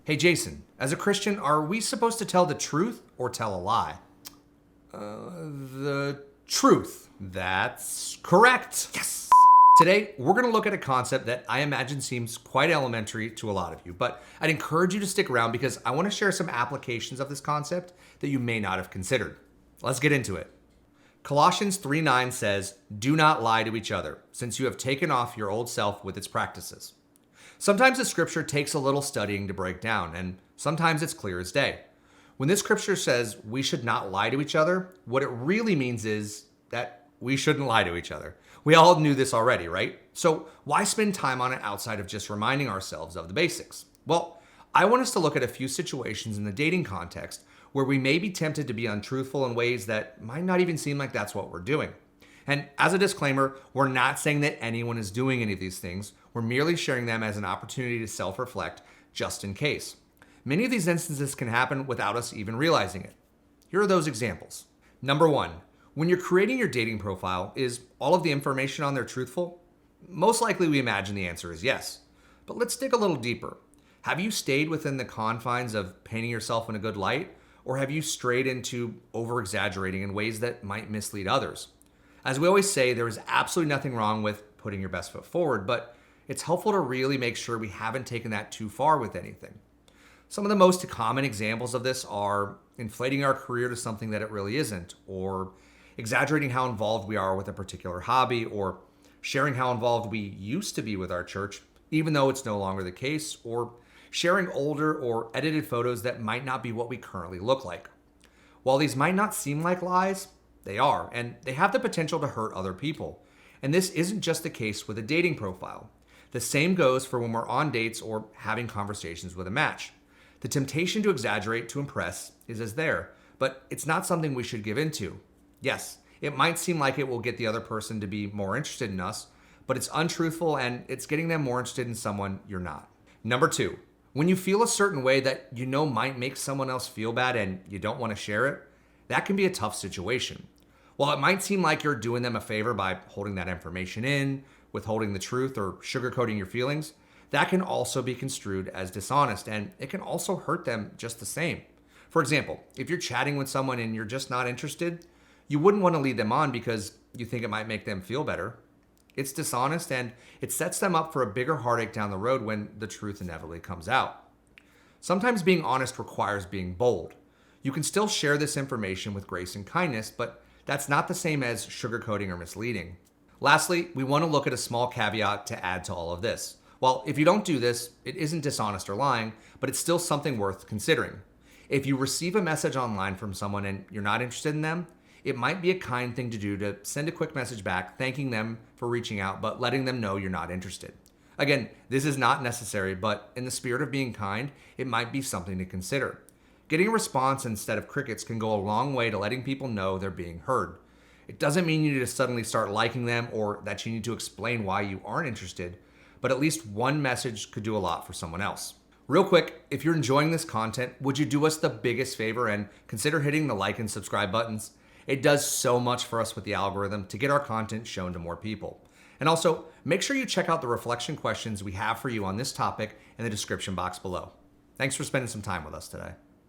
Hey Jason, as a Christian, are we supposed to tell the truth or tell a lie? The truth. That's correct. Yes! Today, we're going to look at a concept that I imagine seems quite elementary to a lot of you, but I'd encourage you to stick around because I want to share some applications of this concept that you may not have considered. Let's get into it. Colossians 3:9 says, "Do not lie to each other, since you have taken off your old self with its practices." Sometimes the scripture takes a little studying to break down, and sometimes it's clear as day. When this scripture says we should not lie to each other, what it really means is that we shouldn't lie to each other. We all knew this already, right? So why spend time on it outside of just reminding ourselves of the basics? Well, I want us to look at a few situations in the dating context where we may be tempted to be untruthful in ways that might not even seem like that's what we're doing. And as a disclaimer, we're not saying that anyone is doing any of these things. We're merely sharing them as an opportunity to self-reflect just in case. Many of these instances can happen without us even realizing it. Here are those examples. Number one, when you're creating your dating profile, is all of the information on there truthful? Most likely we imagine the answer is yes. But let's dig a little deeper. Have you stayed within the confines of painting yourself in a good light? Or have you strayed into over-exaggerating in ways that might mislead others? As we always say, there is absolutely nothing wrong with putting your best foot forward, but it's helpful to really make sure we haven't taken that too far with anything. Some of the most common examples of this are inflating our career to something that it really isn't, or exaggerating how involved we are with a particular hobby, or sharing how involved we used to be with our church, even though it's no longer the case, or sharing older or edited photos that might not be what we currently look like. While these might not seem like lies, they are, and they have the potential to hurt other people. And this isn't just the case with a dating profile. The same goes for when we're on dates or having conversations with a match. The temptation to exaggerate to impress is there, but it's not something we should give into. Yes, it might seem like it will get the other person to be more interested in us, but it's untruthful and it's getting them more interested in someone you're not. Number two, when you feel a certain way that you know might make someone else feel bad and you don't want to share it, that can be a tough situation. While it might seem like you're doing them a favor by holding that information in, withholding the truth, or sugarcoating your feelings, that can also be construed as dishonest, and it can also hurt them just the same. For example, if you're chatting with someone and you're just not interested, you wouldn't want to lead them on because you think it might make them feel better. It's dishonest, and it sets them up for a bigger heartache down the road when the truth inevitably comes out. Sometimes being honest requires being bold. You can still share this information with grace and kindness, but that's not the same as sugarcoating or misleading. Lastly, we want to look at a small caveat to add to all of this. Well, if you don't do this, it isn't dishonest or lying, but it's still something worth considering. If you receive a message online from someone and you're not interested in them, it might be a kind thing to do to send a quick message back thanking them for reaching out, but letting them know you're not interested. Again, this is not necessary, but in the spirit of being kind, it might be something to consider. Getting a response instead of crickets can go a long way to letting people know they're being heard. It doesn't mean you need to suddenly start liking them or that you need to explain why you aren't interested, but at least one message could do a lot for someone else. Real quick, if you're enjoying this content, would you do us the biggest favor and consider hitting the like and subscribe buttons? It does so much for us with the algorithm to get our content shown to more people. And also, make sure you check out the reflection questions we have for you on this topic in the description box below. Thanks for spending some time with us today.